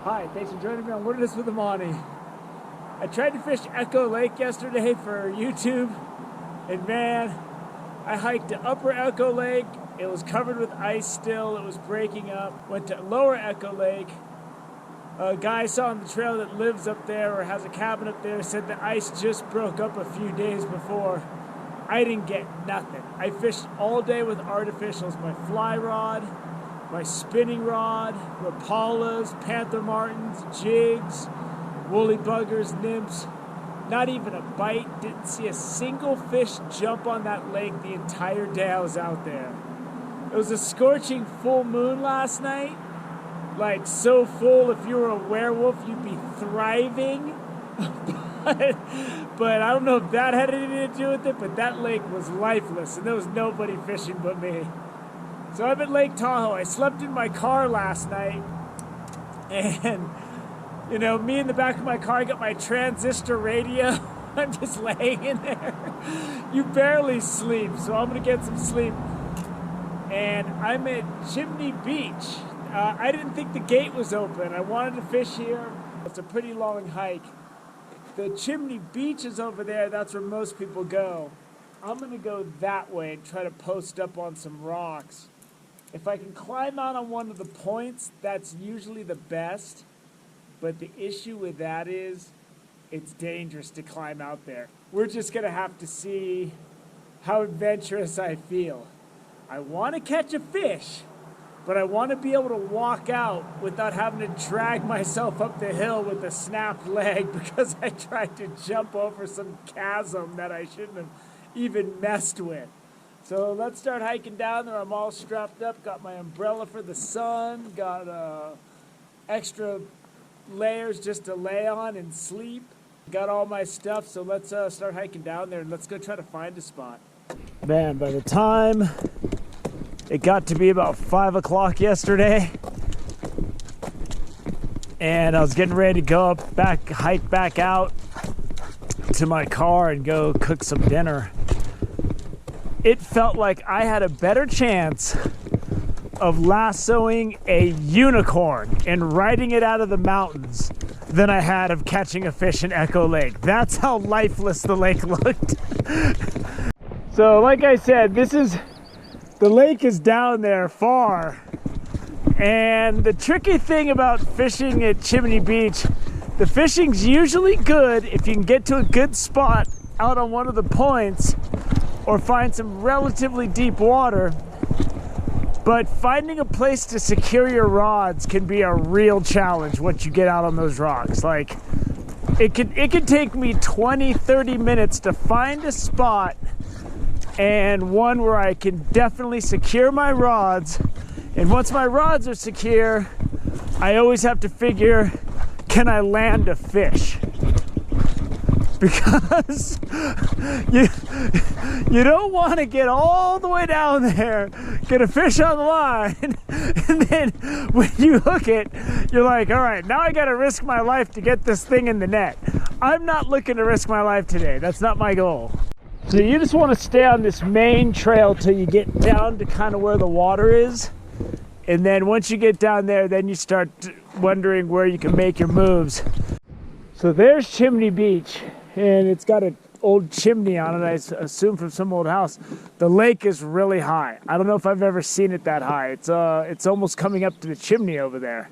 Hi, thanks for joining me on Wilderness with Amani. I tried to fish Echo Lake yesterday for YouTube, and man, I hiked to Upper Echo Lake. It was covered with ice still, it was breaking up. Went to Lower Echo Lake. A guy I saw on the trail that lives up there or has a cabin up there said the ice just broke up a few days before. I didn't get nothing. I fished all day with artificials, my fly rod, my spinning rod, Rapalas, Panther Martins, jigs, woolly buggers, nymphs. Not even a bite. Didn't see a single fish jump on that lake the entire day I was out there. It was a scorching full moon last night. Like so full, if you were a werewolf, you'd be thriving. but I don't know if that had anything to do with it, but that lake was lifeless and there was nobody fishing but me. So I'm at Lake Tahoe. I slept in my car last night, and you know, me in the back of my car, I got my transistor radio. I'm just laying in there. You barely sleep, so I'm gonna get some sleep. And I'm at Chimney Beach. I didn't think the gate was open. I wanted to fish here. It's a pretty long hike. The Chimney Beach is over there. That's where most people go. I'm gonna go that way and try to post up on some rocks. If I can climb out on one of the points, that's usually the best. But the issue with that is it's dangerous to climb out there. We're just gonna have to see how adventurous I feel. I wanna catch a fish, but I wanna be able to walk out without having to drag myself up the hill with a snapped leg because I tried to jump over some chasm that I shouldn't have even messed with. So let's start hiking down there. I'm all strapped up, got my umbrella for the sun, got extra layers just to lay on and sleep. Got all my stuff, so let's start hiking down there and let's go try to find a spot. Man, by the time it got to be about 5 o'clock yesterday, and I was getting ready to go hike back out to my car and go cook some dinner, it felt like I had a better chance of lassoing a unicorn and riding it out of the mountains than I had of catching a fish in Echo Lake. That's how lifeless the lake looked. So like I said, the lake is down there far. And the tricky thing about fishing at Chimney Beach, the fishing's usually good if you can get to a good spot out on one of the points or find some relatively deep water. But finding a place to secure your rods can be a real challenge once you get out on those rocks. Like, it could take me 20, 30 minutes to find a spot and one where I can definitely secure my rods. And once my rods are secure, I always have to figure, can I land a fish? Because you don't want to get all the way down there, get a fish on the line, and then when you hook it, you're like, all right, now I got to risk my life to get this thing in the net. I'm not looking to risk my life today. That's not my goal. So you just want to stay on this main trail till you get down to kind of where the water is. And then once you get down there, then you start wondering where you can make your moves. So there's Chimney Beach. And it's got an old chimney on it, I assume from some old house. The lake is really high. I don't know if I've ever seen it that high. It's almost coming up to the chimney over there.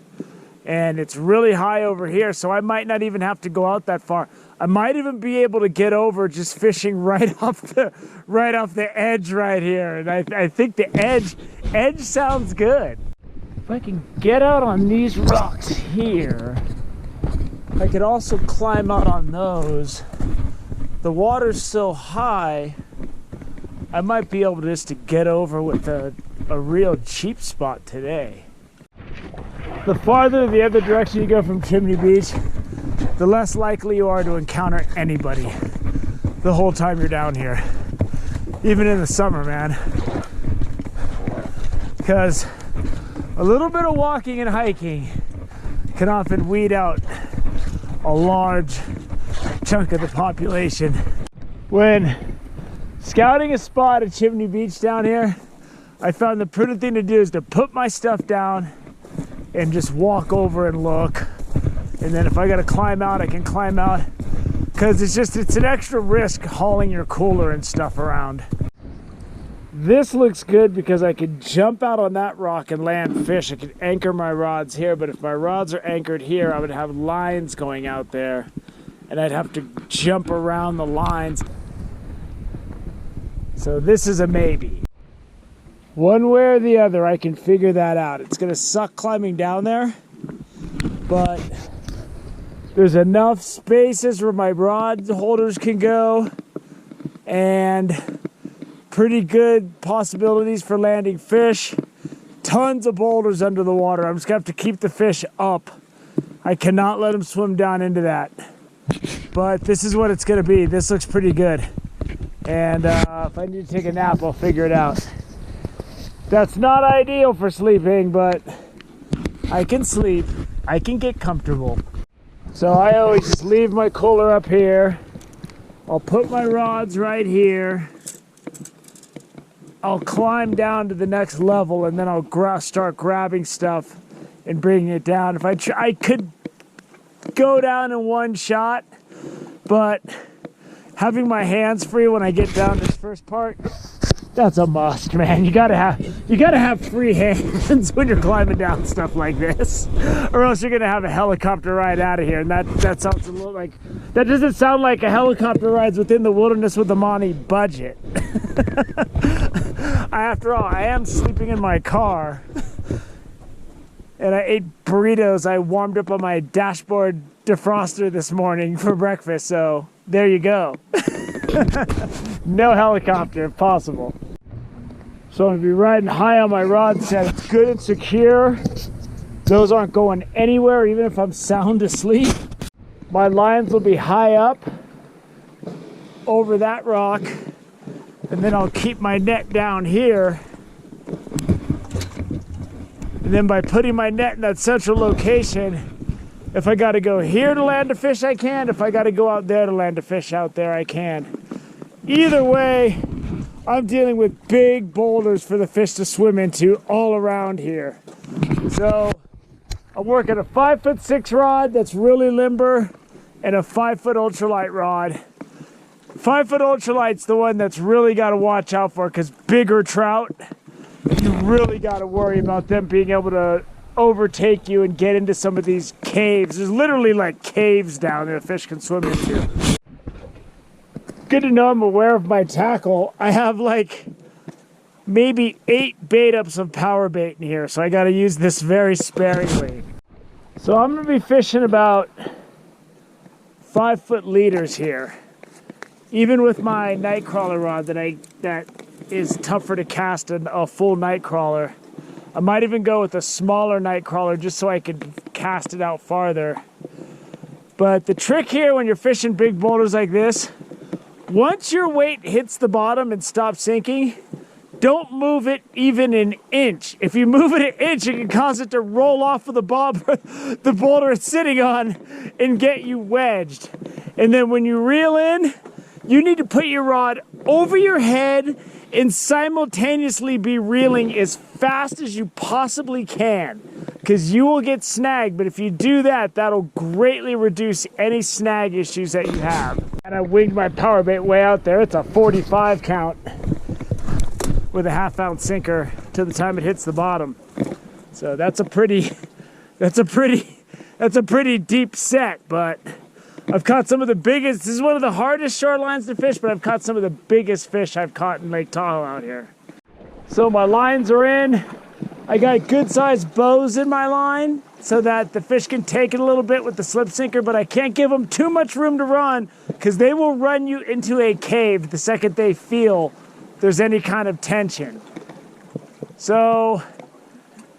And it's really high over here, so I might not even have to go out that far. I might even be able to get over just fishing right off the edge right here. And I think the edge sounds good. If I can get out on these rocks here, I could also climb out on those. The water's so high, I might be able just to get over with a real cheap spot today. The farther the other direction you go from Chimney Beach, the less likely you are to encounter anybody the whole time you're down here. Even in the summer, man. Because a little bit of walking and hiking can often weed out a large chunk of the population. When scouting a spot at Chimney Beach down here, I found the prudent thing to do is to put my stuff down and just walk over and look. And then if I gotta climb out, I can climb out. Because it's an extra risk hauling your cooler and stuff around. This looks good because I could jump out on that rock and land fish. I could anchor my rods here, but if my rods are anchored here, I would have lines going out there. And I'd have to jump around the lines. So this is a maybe. One way or the other, I can figure that out. It's gonna suck climbing down there, but there's enough spaces where my rod holders can go and pretty good possibilities for landing fish. Tons of boulders under the water. I'm just gonna have to keep the fish up. I cannot let them swim down into that. But this is what it's gonna be. This looks pretty good. And if I need to take a nap, I'll figure it out. That's not ideal for sleeping, but I can sleep. I can get comfortable. So I always just leave my cooler up here. I'll put my rods right here. I'll climb down to the next level, and then I'll start grabbing stuff and bringing it down. If I could go down in one shot, but having my hands free when I get down this first part, that's a must, man. You gotta have free hands when you're climbing down stuff like this, or else you're gonna have a helicopter ride out of here. And that sounds a little like, that doesn't sound like a helicopter rides within the wilderness with a money budget. After all, I am sleeping in my car, and I ate burritos I warmed up on my dashboard defroster this morning for breakfast. So there you go. No helicopter if possible. So I'm gonna be riding high on my rod set. It's good and secure. Those aren't going anywhere even if I'm sound asleep. My lines will be high up over that rock, and then I'll keep my net down here. And then by putting my net in that central location, if I gotta go here to land a fish, I can. If I gotta go out there to land a fish out there, I can. Either way, I'm dealing with big boulders for the fish to swim into all around here. So I'm working a 5'6" rod that's really limber and a 5-foot ultralight rod. 5-foot ultralight's the one that's really got to watch out for, because bigger trout, you really got to worry about them being able to overtake you and get into some of these caves. There's literally like caves down there the fish can swim into. Good to know I'm aware of my tackle. I have like maybe 8 bait ups of power bait in here, so I got to use this very sparingly. So I'm going to be fishing about 5-foot leaders here. Even with my night crawler rod that is tougher to cast than a full night crawler. I might even go with a smaller night crawler just so I could cast it out farther. But the trick here when you're fishing big boulders like this, once your weight hits the bottom and stops sinking, don't move it even an inch. If you move it an inch, it can cause it to roll off of the boulder it's sitting on and get you wedged. And then when you reel in, you need to put your rod over your head and simultaneously be reeling as fast as you possibly can, because you will get snagged. But if you do that, that'll greatly reduce any snag issues that you have. And I winged my power bait way out there. It's a 45 count with a 1/2 ounce sinker till the time it hits the bottom. So that's a pretty deep set, but I've caught some of the biggest. This is one of the hardest shorelines to fish, but I've caught some of the biggest fish I've caught in Lake Tahoe out here. So my lines are in. I got good sized bows in my line so that the fish can take it a little bit with the slip sinker, but I can't give them too much room to run because they will run you into a cave the second they feel there's any kind of tension. So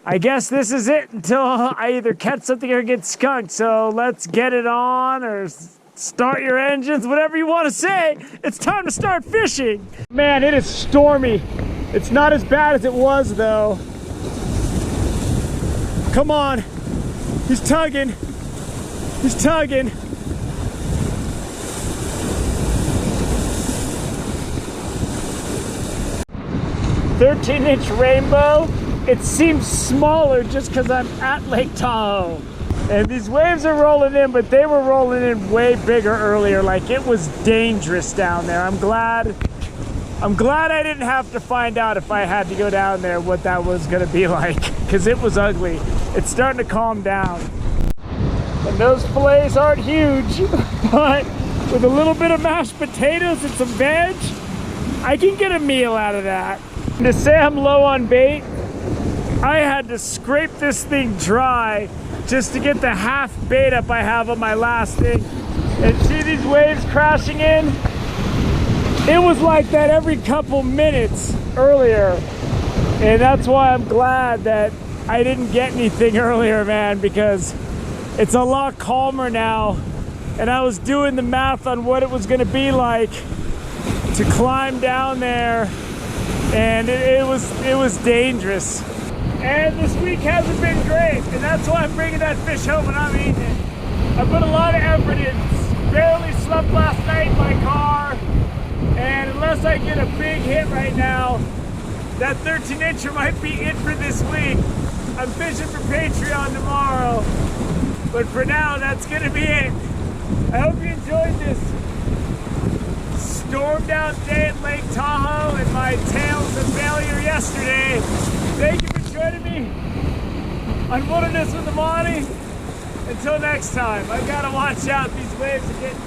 I guess this is it until I either catch something or get skunked. So let's get it on, or start your engines, whatever you want to say. It's time to start fishing. Man, it is stormy. It's not as bad as it was though. Come on. He's tugging. He's tugging. "13-inch rainbow." It seems smaller just because I'm at Lake Tahoe. And these waves are rolling in, but they were rolling in way bigger earlier. Like, it was dangerous down there. I'm glad I didn't have to find out if I had to go down there what that was gonna be like, because it was ugly. It's starting to calm down. And those fillets aren't huge, but with a little bit of mashed potatoes and some veg, I can get a meal out of that. And to say I'm low on bait, I had to scrape this thing dry just to get the half bait up I have on my last thing. And see these waves crashing in? It was like that every couple minutes earlier. And that's why I'm glad that I didn't get anything earlier, man, because it's a lot calmer now. And I was doing the math on what it was gonna be like to climb down there, and it was dangerous. And this week hasn't been great, and that's why I'm bringing that fish home and I'm eating it. I put a lot of effort in. Barely slept last night in my car, and unless I get a big hit right now, that 13-incher might be it for this week. I'm fishing for Patreon tomorrow, but for now, that's gonna be it. I hope you enjoyed this stormed out day at Lake Tahoe and my tales of failure yesterday. Thank you for joining me on Wilderness with the Monty. Until next time, I've got to watch out. These waves are getting